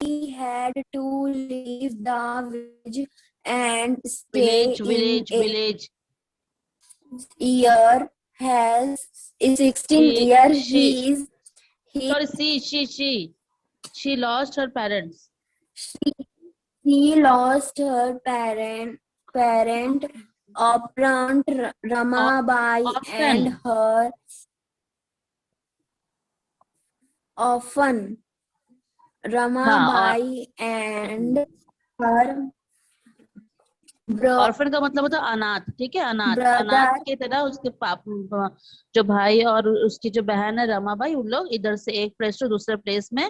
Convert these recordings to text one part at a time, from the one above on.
he had to leave the village and stay in a village. year has 16 year he She lost her parents. she lost her parent Operant Ramabai and her orphan Ramabai and her orphan का मतलब होता है अनाथ, ठीक है, अनाथ brother की तरह उसके जो भाई और उसकी जो बहन है रमाबाई, उन लोग इधर से एक प्लेस टू दूसरे प्लेस में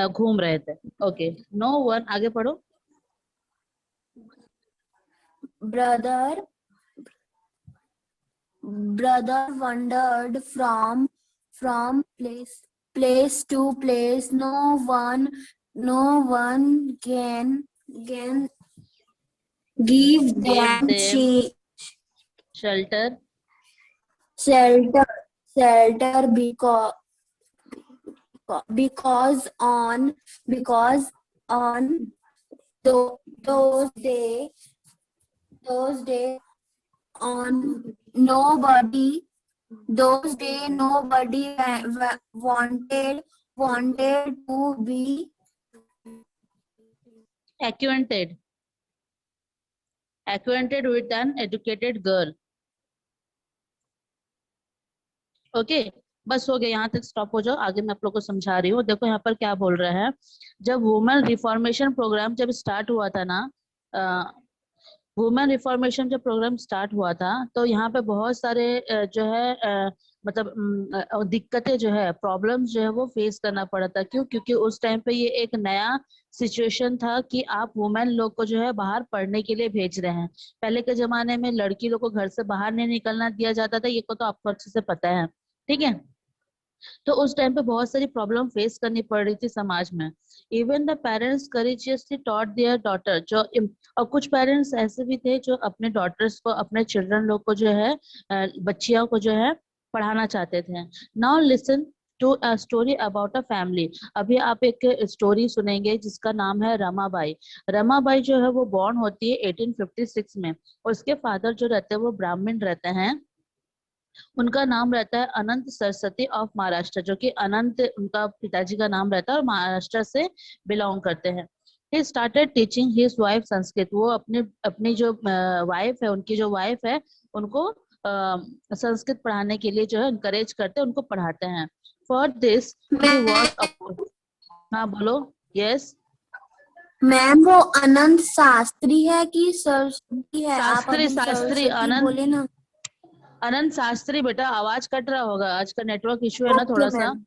घूम रहे थे। ओके, नो वन, आगे पढ़ो। brother wandered from place to place. No one can give them shelter because on those days on nobody wanted to be acquainted with an educated girl। Okay बस हो गया, यहाँ तक स्टॉप हो जाओ, आगे मैं आप लोग को समझा रही हूँ। देखो यहाँ पर क्या बोल रहे हैं, जब वुमेन रिफॉर्मेशन प्रोग्राम जब स्टार्ट हुआ था ना, वुमेन रिफॉर्मेशन जब प्रोग्राम स्टार्ट हुआ था, तो यहाँ पे बहुत सारे जो है मतलब दिक्कतें जो है, प्रॉब्लम्स जो है वो फेस करना पड़ा था। क्यों? क्योंकि उस टाइम पे ये एक नया सिचुएशन था कि आप वुमेन लोग को जो है बाहर पढ़ने के लिए भेज रहे हैं। पहले के जमाने में लड़की लोग को घर से बाहर नहीं निकलना दिया जाता था, ये को तो आपको अच्छे से पता है, ठीक है। तो उस टाइम पे बहुत सारी प्रॉब्लम फेस करनी पड़ रही थी समाज में। Even the parents courageously taught there daughter, जो और कुछ पेरेंट्स ऐसे भी थे जो अपने डॉटर्स को, अपने चिल्ड्रन लोग को जो है, बच्चियों को जो है पढ़ाना चाहते थे। Now listen to a story about a family. अभी आप एक स्टोरी सुनेंगे जिसका नाम है रमाबाई। रमाबाई जो है वो बॉर्न होती है 1856 में। उसके फादर जो रहते हैं वो ब्राह्मण रहते हैं। उनका नाम रहता है अनंत सरस्वती ऑफ महाराष्ट्र, जो कि अनंत उनका पिताजी का नाम रहता है और महाराष्ट्र से बिलोंग करते हैं। He started teaching his wife Sanskrit. वो अपनी जो वाइफ है, उनकी जो वाइफ है, उनको संस्कृत पढ़ाने के लिए जो है इनकरेज करते हैं, उनको पढ़ाते हैं। फॉर दिस ही वॉज, हाँ बोलो। यस मैम, वो अनंत शास्त्री है कि सरस्वती है? आप शास्त्री, अभी सरस्वती अनंत बोले ना। अनंत शास्त्री बेटा, आवाज कट रहा होगा, आज का नेटवर्क इश्यू है ना ओके थोड़ा सा। मैम।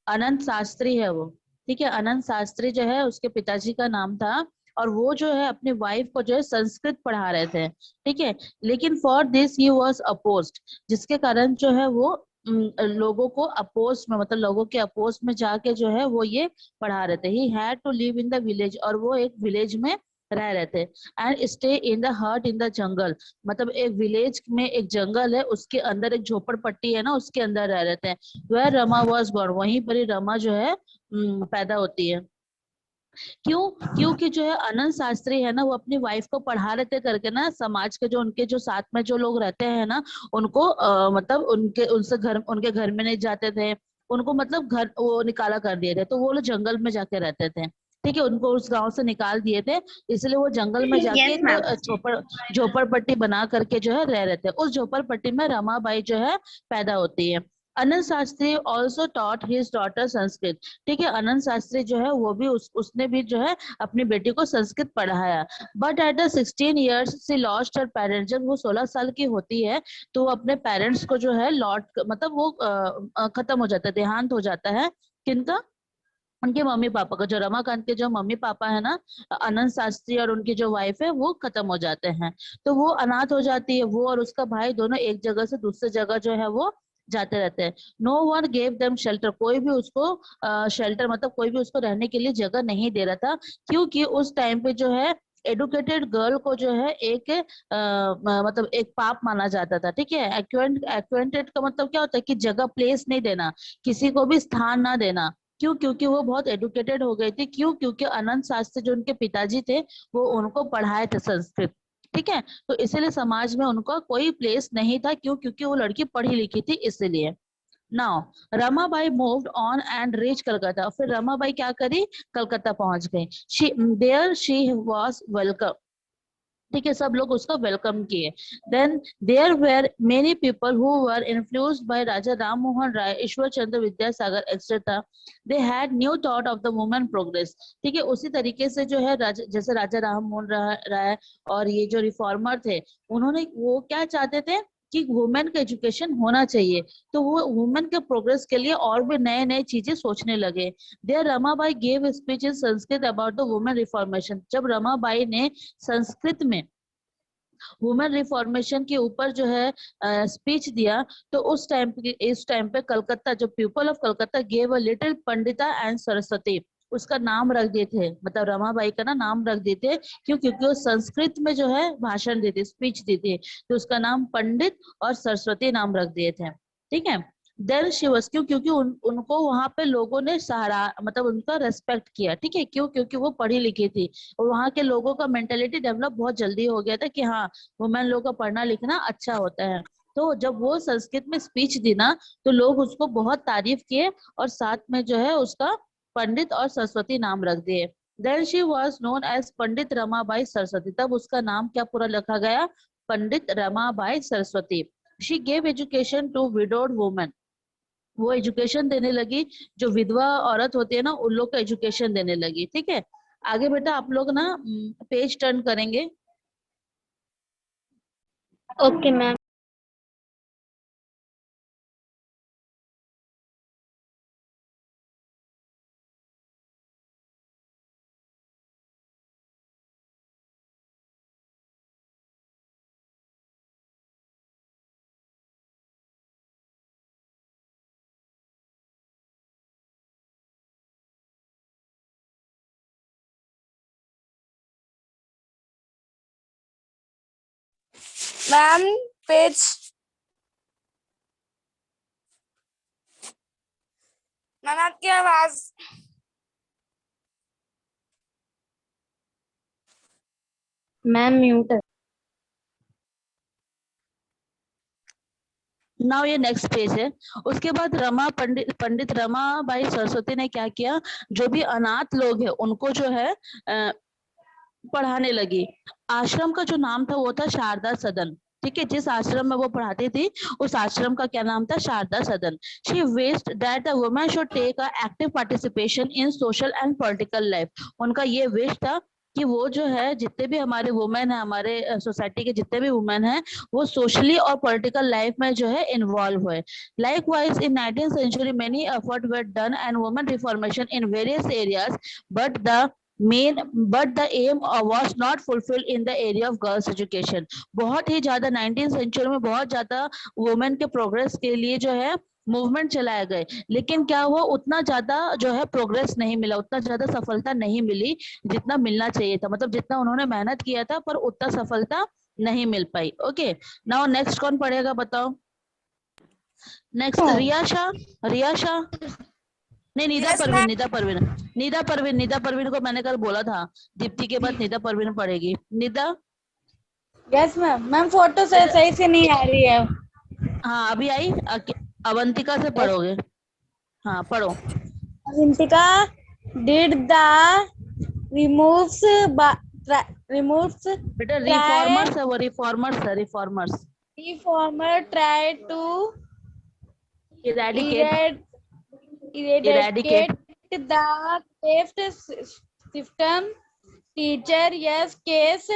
अनंत शास्त्री है वो, ठीक है। अनंत शास्त्री जो है उसके पिताजी का नाम था, और वो जो है अपनी वाइफ को जो है संस्कृत पढ़ा रहे थे, ठीक है। लेकिन for this he was opposed, जिसके कारण जो है वो लोगों को अपोज में, मतलब लोगों के अपोज में जाके जो है वो ये पढ़ा रहे थे। He had to live in the village, और वो एक विलेज में रह रहे थे। And stay in the hut in the jungle, मतलब एक विलेज में एक जंगल है, उसके अंदर एक झोपड़पट्टी है ना, उसके अंदर रह रहे थे। वह रमा वॉज बॉर्न, वहीं पर ही रमा जो है पैदा होती है। क्यों? क्योंकि जो है अनंत शास्त्री है ना, वो अपनी वाइफ को पढ़ा रहे थे करके ना, समाज के जो उनके जो साथ में जो लोग रहते हैं ना, उनको मतलब उनके घर में नहीं जाते थे, उनको मतलब घर वो निकाला कर दिए थे, तो वो लोग जंगल में जाके रहते थे, ठीक है। उनको उस गांव से निकाल दिए थे, इसलिए वो जंगल में जाके यस मैम। एक झोपड़पट्टी बना करके जो है रह रहे थे। उस झोपड़पट्टी में रमाबाई जो है पैदा होती है। Anant Shastri also taught his daughter Sanskrit, ठीक है। अनंत शास्त्री जो है वो भी उसने भी जो है अपनी बेटी को संस्कृत पढ़ाया। But at the 16 years she lost her parents, जब वो 16 साल की होती है तो वो अपने पेरेंट्स को जो है मतलब वो खत्म हो जाता है, देहांत हो जाता है। किनका? उनके मम्मी पापा का। जो रमाकांत के जो मम्मी पापा है ना, अनंत शास्त्री और उनकी जो वाइफ है, वो खत्म हो जाते हैं। तो वो अनाथ हो जाती है, वो और उसका भाई दोनों एक जगह से दूसरी जगह जो है वो जाते रहते हैं। No one gave them shelter, कोई भी उसको शेल्टर मतलब कोई भी उसको रहने के लिए जगह नहीं दे रहा था। क्योंकि उस टाइम पे जो है एडुकेटेड गर्ल को जो है एक मतलब एक पाप माना जाता था, ठीक है। एक्वेंटेड का मतलब क्या होता है कि जगह, प्लेस नहीं देना, किसी को भी स्थान ना देना, क्यों? क्योंकि वो बहुत एडुकेटेड हो गई थी। क्यों? क्योंकि अनंत शास्त्री जो उनके पिताजी थे वो उनको पढ़ाए थे संस्कृत। ठीक है, तो इसीलिए समाज में उनका कोई प्लेस नहीं था। क्यों? क्योंकि वो लड़की पढ़ी लिखी थी इसलिए। Now Ramabai moved on and reach Calcutta. फिर रमाबाई क्या करी? कलकत्ता पहुंच गई। She was welcome. ठीक है, सब लोग उसका वेलकम किए। Then there were many people who were influenced by Raja Ram Mohan Roy, Ishwar Chandra Vidyasagar etcetera. They had new thought of the women progress. ठीक है, उसी तरीके से जो है जैसे राजा राम मोहन राय और ये जो रिफॉर्मर थे, उन्होंने वो क्या चाहते थे कि वुमेन का एजुकेशन होना चाहिए। तो वो वुमेन के प्रोग्रेस के लिए और भी नए नए चीजें सोचने लगे। There Ramabai gave speech in Sanskrit about the women reformation. जब रमाबाई ने संस्कृत में वुमेन रिफॉर्मेशन के ऊपर जो है स्पीच दिया, तो इस टाइम पे कलकत्ता, जो people of Calcutta gave a little Pandita and Saraswati, उसका नाम रख दिए थे, मतलब रमाबाई का ना नाम रख दिए थे। क्यों? क्योंकि वो संस्कृत में जो है भाषण देती, स्पीच देती, तो उसका नाम पंडित और सरस्वती नाम रख दिए थे। ठीक है, देन शी वाज, क्यों? क्योंकि उनको वहां पे लोगों ने सहारा, मतलब उनका रेस्पेक्ट किया। ठीक है, क्यों? क्योंकि वो पढ़ी लिखी थी और वहां के लोगों का मेंटेलिटी डेवलप बहुत जल्दी हो गया था कि हाँ, वुमेन लोग का पढ़ना लिखना अच्छा होता है। तो जब वो संस्कृत में स्पीच दी ना, तो लोग उसको बहुत तारीफ किए और साथ में जो है उसका पंडित और सरस्वती नाम रख दिए। Then she was known as Pandit Ramabai Saraswati. तब उसका नाम क्या पूरा रखा गया? Pandit Ramabai Saraswati. She gave education to widowed women. वो एजुकेशन देने लगी, जो विधवा औरत होती है ना, उन लोग को एजुकेशन देने लगी। ठीक है, आगे बेटा आप लोग ना पेज टर्न करेंगे। Okay, ma'am. Ma'am, page. Ma'am आपकी आवाज। मैम म्यूट है। नाउ ये नेक्स्ट पेज है। उसके बाद पंडित रमाबाई सरस्वती ने क्या किया? जो भी अनाथ लोग हैं उनको जो है पढ़ाने लगी। आश्रम का जो नाम था वो था शारदा सदन। ठीक है, जिस आश्रम में वो पढ़ाती थी उस आश्रम का क्या नाम था? Sharada Sadan. She wished that the women should take a active participation in social and political life. उनका ये विश था कि वो जो है, जितने भी हमारे वुमेन है, हमारे सोसाइटी के जितने भी वुमेन हैं, वो सोशली और पॉलिटिकल लाइफ में जो है इन्वॉल्व हुए। Likewise in 19th century many efforts were done and women reformation in various areas, but the main but the aim was not fulfil in the area of girls education. बहुत ही ज्यादा 19th century में बहुत ज्यादा women के progress के लिए जो है मूवमेंट चलाए गए, लेकिन क्या हुआ? उतना ज्यादा जो है प्रोग्रेस नहीं मिला, उतना ज्यादा सफलता नहीं मिली जितना मिलना चाहिए था। मतलब जितना उन्होंने मेहनत किया था, पर उतना सफलता नहीं मिल पाई। ओके, नाउ नेक्स्ट कौन पढ़ेगा बताओ? नेक्स्ट रिया शाह। नहीं, निदा यस परवीन, मैम। निदा परवीन को मैंने कल बोला था, दीप्ति के बाद निदा परवीन पढ़ेगी। Nida. Yes ma'am. Ma'am photo से सही से नहीं आ रही है। हाँ, अभी आई। अवंतिका से पढ़ोगे? हाँ, पढ़ो। Avantika did the removes removes बेटा try रिफॉर्मर्स है, वो रिफॉर्मर्स है, reformers. reformer try to eradicate eradicate the caste system. Teacher, yes, caste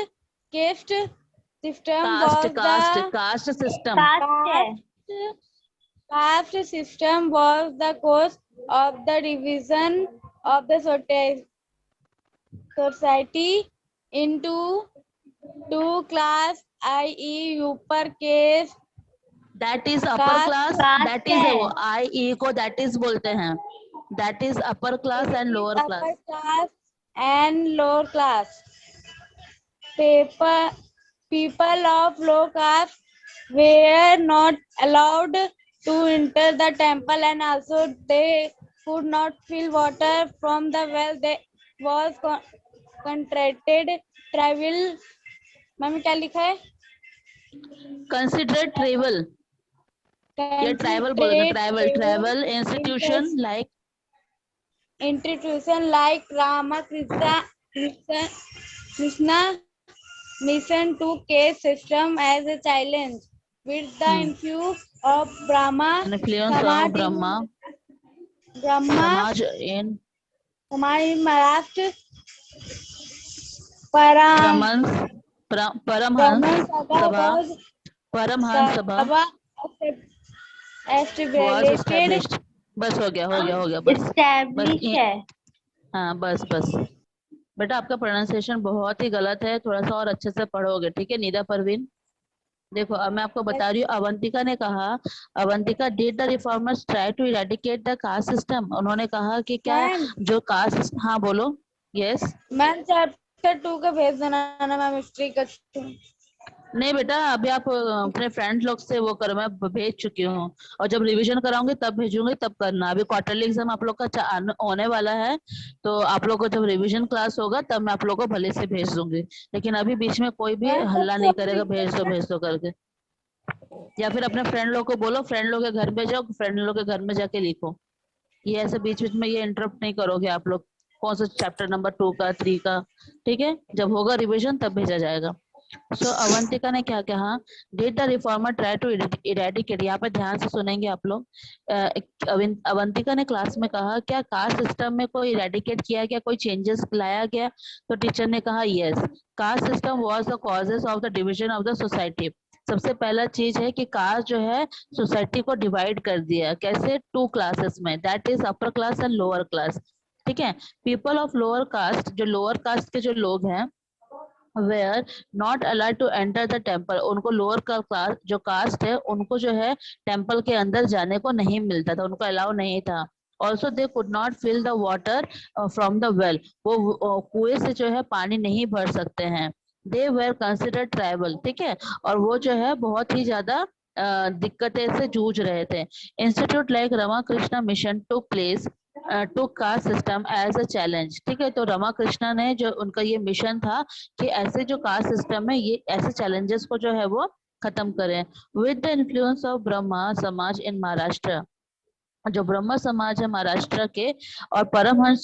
system was caste system. caste system was the cause of the division of the society into two class, i.e. uppercase that is upper class, that is I E को that is बोलते हैं। That is upper class and lower class. upper class and lower class. People of low caste were not allowed to enter the temple, and also they could not fill water from the well. They was contracted travel. Ma'am क्या लिखा है? Consider travel. ये travel बोलेंगे, travel institution like institution like Ramakrishna mission to case system as a challenge with the influence of Brahma influence of Samaj Brahma समाज in Maharashtra परम परमहंस सभा सभा was established established. बस हो गया बस Establish ये- है. हाँ बस बेटा आपका प्रोनाउंसिएशन बहुत ही गलत है, थोड़ा सा और अच्छे से पढ़ोगे, ठीक है नीदा परवीन। देखो अब मैं आपको बता रही हूँ, अवंतिका ने कहा, Avantika did the reformers try to eradicate the caste system. उन्होंने कहा कि क्या जो कास्ट, हाँ बोलो। यस मैम चैप्टर 2 का भेज देना ना मैम, हिस्ट्री का। नहीं बेटा अभी आप अपने फ्रेंड लोग से वो करो, मैं भेज चुकी हूँ, और जब रिवीजन कराऊंगी तब भेजूंगी, तब करना। अभी क्वार्टरली एग्जाम आप लोग का होने वाला है, तो आप लोग को जब रिवीजन क्लास होगा तब मैं आप लोग को भले से भेज दूंगी, लेकिन अभी बीच में कोई भी हल्ला नहीं करेगा भेज दो करके। या फिर अपने फ्रेंड लोग को बोलो, फ्रेंड लोग के घर में जाओ, फ्रेंड लोग के घर में जाके लिखो। ये ऐसे बीच बीच में ये इंटरप्ट नहीं करोगे आप लोग, कौन सा चैप्टर नंबर 2 का 3 का, ठीक है जब होगा रिवीजन तब भेजा जाएगा। सो अवंतिका ने क्या कहा, did the reformer try to eradicate, यहाँ पे ध्यान से सुनेंगे आप लोग। अवंतिका ने क्लास में कहा क्या कास्ट सिस्टम में कोई इरेडिकेट किया गया, कोई चेंजेस लाया गया? तो टीचर ने कहा yes, caste system was the causes of the division of the society. सबसे पहला चीज है कि कास्ट जो है सोसाइटी को डिवाइड कर दिया, कैसे? 2 क्लासेस में, that is upper class and lower class, ठीक है। पीपल ऑफ लोअर कास्ट, जो लोअर कास्ट के जो लोग हैं, were not allowed to enter the temple, उनको लोअर का क्लास जो कास्ट है उनको जो है टेम्पल के अंदर जाने को नहीं मिलता था, उनको अलाउ नहीं था। Also they could not fill the water from the well, वो कुएं से जो है पानी नहीं भर सकते हैं। दे वेर कंसिडर्ड ट्राइबल, ठीक है, और वो जो है बहुत ही ज्यादा दिक्कतें से जूझ रहे थे। Institute like Ramakrishna Mission to place to caste system as a challenge, ठीक है। तो रामाकृष्ण ने जो उनका ये मिशन था कि ऐसे जो कास्ट सिस्टम है ये ऐसे चैलेंजेस को जो है वो खत्म करें। With the influence of Brahma समाज इन महाराष्ट्र, जो ब्रह्म समाज है महाराष्ट्र के, और परमहंस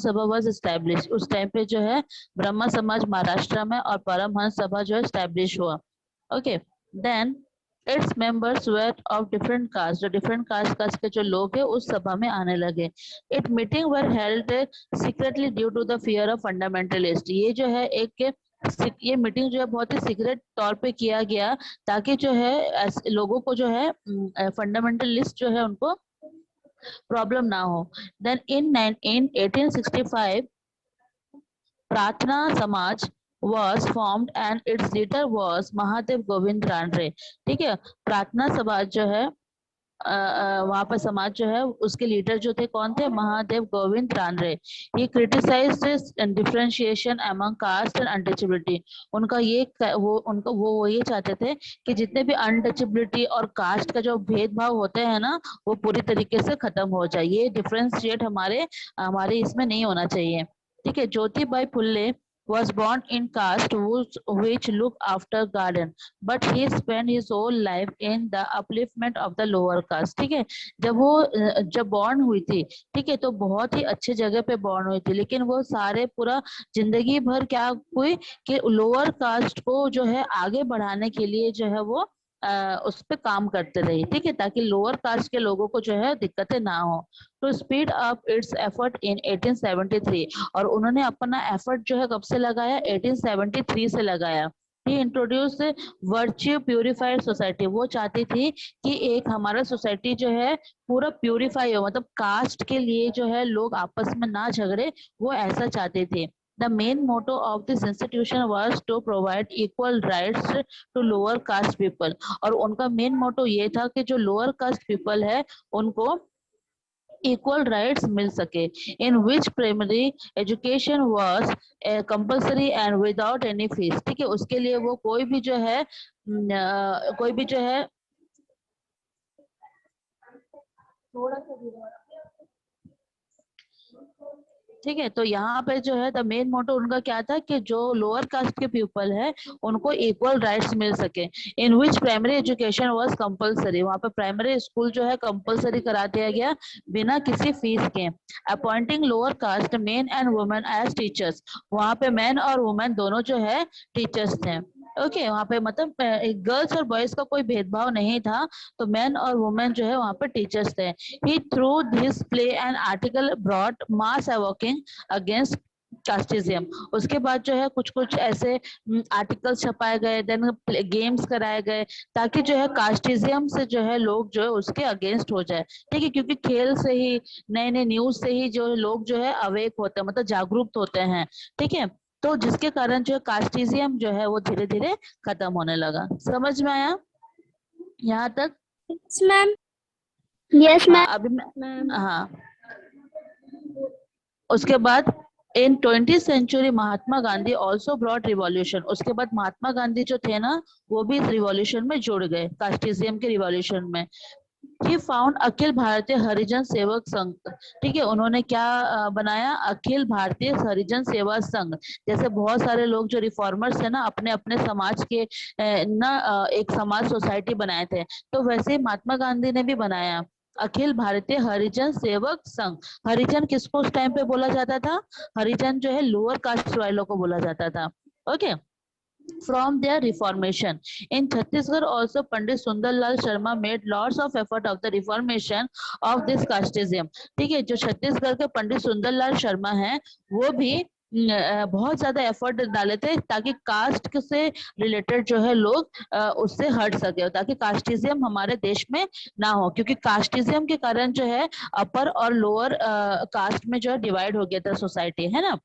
सभा वाज एस्टैब्लिश, उस टाइम पे जो है ब्रह्म समाज महाराष्ट्र में और परमहंस सभा जो है एस्टैब्लिश हुआ। Okay then its members were of different caste, जो डिफरेंट कास्ट के जो लोग हैं उस सभा में आने लगे। It meeting were held secretly due to the fear of fundamentalist, ये जो है एक ये मीटिंग जो है बहुत ही सीक्रेट तौर पे किया गया, ताकि जो है लोगों को जो है फंडामेंटलिस्ट जो है उनको प्रॉब्लम ना हो। देन इन 1865 प्रार्थना समाज was formed and its leader was Mahadev Govind Ranade, ठीक है। प्रार्थना समाज जो है वहां पर समाज जो है उसके लीडर जो थे कौन थे? Mahadev Govind Ranade. He criticised differentiation among caste and untouchability, उनका वो ये चाहते थे कि जितने भी अनटचेबिलिटी और कास्ट का जो भेदभाव होते हैं ना वो पूरी तरीके से खत्म हो जाए, ये डिफरेंशिएट हमारे इसमें नहीं होना चाहिए, ठीक है। Jyotibai फुल्ले was born in caste which look after garden, but he spent his whole life in the upliftment of the lower caste, ठीक है। जब बॉर्न हुई थी, ठीक है, तो बहुत ही अच्छे जगह पे बॉर्न हुई थी, लेकिन वो सारे पूरा जिंदगी भर क्या हुई कि लोअर कास्ट को जो है आगे बढ़ाने के लिए जो है वो उस पे काम करते रही, ठीक है, ताकि लोअर कास्ट के लोगों को जो है दिक्कतें ना हो। To speed up its effort in 1873, और उन्होंने अपना एफर्ट जो है कब से लगाया? 1873 से लगाया। ही इंट्रोड्यूस वर्च्यू प्यूरिफाइड सोसाइटी, वो चाहती थी कि एक हमारा सोसाइटी जो है पूरा प्यूरिफाई हो, मतलब कास्ट के लिए जो है लोग आपस में ना झगड़े, वो ऐसा चाहते थे। The main motto of this institution was to provide equal rights to lower caste people, और उनका मेन मोटो ये था कि जो लोअर कास्ट पीपल है उनको इक्वल राइट्स मिल सके। In which primary education was compulsory and without any fees, ठीक है, उसके लिए वो कोई भी जो है थोड़ा सा ठीक है, तो यहाँ पे जो है द मेन मोटो उनका क्या था कि जो लोअर कास्ट के पीपल है उनको इक्वल राइट्स मिल सके, in which primary education was compulsory. वहाँ पे प्राइमरी स्कूल जो है कंपलसरी करा दिया गया बिना किसी फीस के। Appointing lower caste men and women as teachers, वहाँ पे मैन और वुमेन दोनों जो है टीचर्स थे। ओके, वहाँ पे मतलब गर्ल्स और बॉयज का कोई भेदभाव नहीं था, तो मैन और वुमेन जो है वहाँ पे टीचर्स थे। He through this play an article brought mass awakening against casteism. उसके बाद जो है कुछ कुछ ऐसे आर्टिकल्स छपाए गए, देन गेम्स कराए गए, ताकि जो है कास्टिज्म से जो है लोग जो है उसके अगेंस्ट हो जाए। ठीक है, क्योंकि खेल से ही, नए नए न्यूज से ही जो लोग जो है अवेक होते हैं, मतलब जागरूक होते हैं। ठीक है, तो जिसके कारण जो है कास्टिज्म जो है वो धीरे धीरे खत्म होने लगा। समझ में आया यहाँ तक? Yes, ma'am. Yes, हाँ, ma'am. अभी Ma'am. हाँ, उसके बाद इन 20th century Mahatma Gandhi also brought revolution. उसके बाद महात्मा गांधी जो थे ना वो भी इस रिवॉल्यूशन में जुड़ गए, कास्टिज्म के रिवॉल्यूशन में। He found Akhil Bharatiya Harijan Sevak Sangh. ठीक है, उन्होंने क्या बनाया? अखिल भारतीय हरिजन सेवा संघ। जैसे बहुत सारे लोग जो रिफॉर्मर्स है ना अपने अपने समाज के एक समाज सोसाइटी बनाए थे, तो वैसे ही महात्मा गांधी ने भी बनाया अखिल भारतीय हरिजन सेवक संघ। हरिजन किसको उस टाइम पे बोला जाता था? हरिजन जो है लोअर कास्ट वालों को बोला जाता था। Okay, from their reformation in Chhattisgarh also Pandit Sundarlal Sharma made lots of effort of the reformation of this casteism। ठीक है, जो छत्तीसगढ़ के पंडित सुंदरलाल शर्मा हैं वो भी बहुत ज्यादा एफर्ट डाले थे ताकि कास्ट से रिलेटेड जो है लोग उससे हट सके, ताकि कास्टिज्म हमारे देश में ना हो, क्योंकि कास्टिज्म के कारण जो है अपर और लोअर कास्ट में जो है डिवाइड हो गया था सोसाइटी, है ना।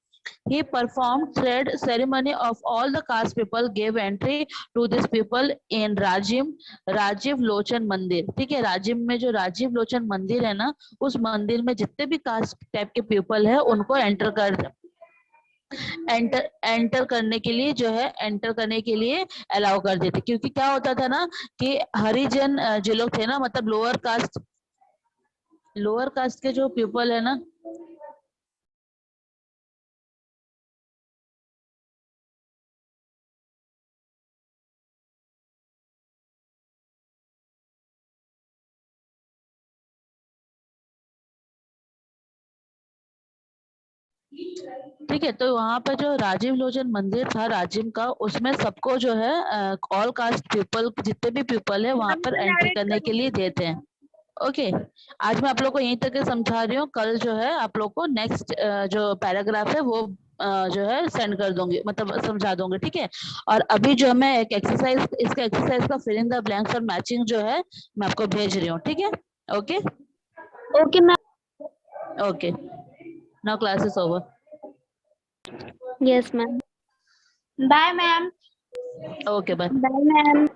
He performed thread ceremony of all the caste people, gave entry to this people in Rajiv Lochan मंदिर। ठीक है, राजीव में जो राजीव लोचन मंदिर है ना, उस मंदिर में जितने भी कास्ट टाइप के पीपल है उनको एंटर करने के लिए जो है एंटर करने के लिए अलाउ कर देते। क्योंकि क्या होता था ना कि हरिजन जो लोग थे ना, मतलब लोअर कास्ट के जो पीपल है ना, ठीक है, तो वहां पर जो राजीव लोचन मंदिर था राजीव का, उसमें सबको जो है ऑल कास्ट पीपल जितने भी पीपल है वहां पर एंटर करने के लिए देते हैं। ओके, आज मैं आप लोग को यहीं तक समझा रही हूँ, कल जो है आप लोग को नेक्स्ट जो पैराग्राफ है वो जो है सेंड कर दूंगी, मतलब समझा दूंगी। ठीक है, और अभी जो मैं एक एक्सरसाइज, इसका एक्सरसाइज का फिल इन द ब्लैंक्स और मैचिंग जो है मैं आपको भेज रही हूँ। ठीक है, okay Okay, ma'am. Okay, now class is over. Yes, ma'am. Bye, ma'am. Okay, bye. Bye, ma'am.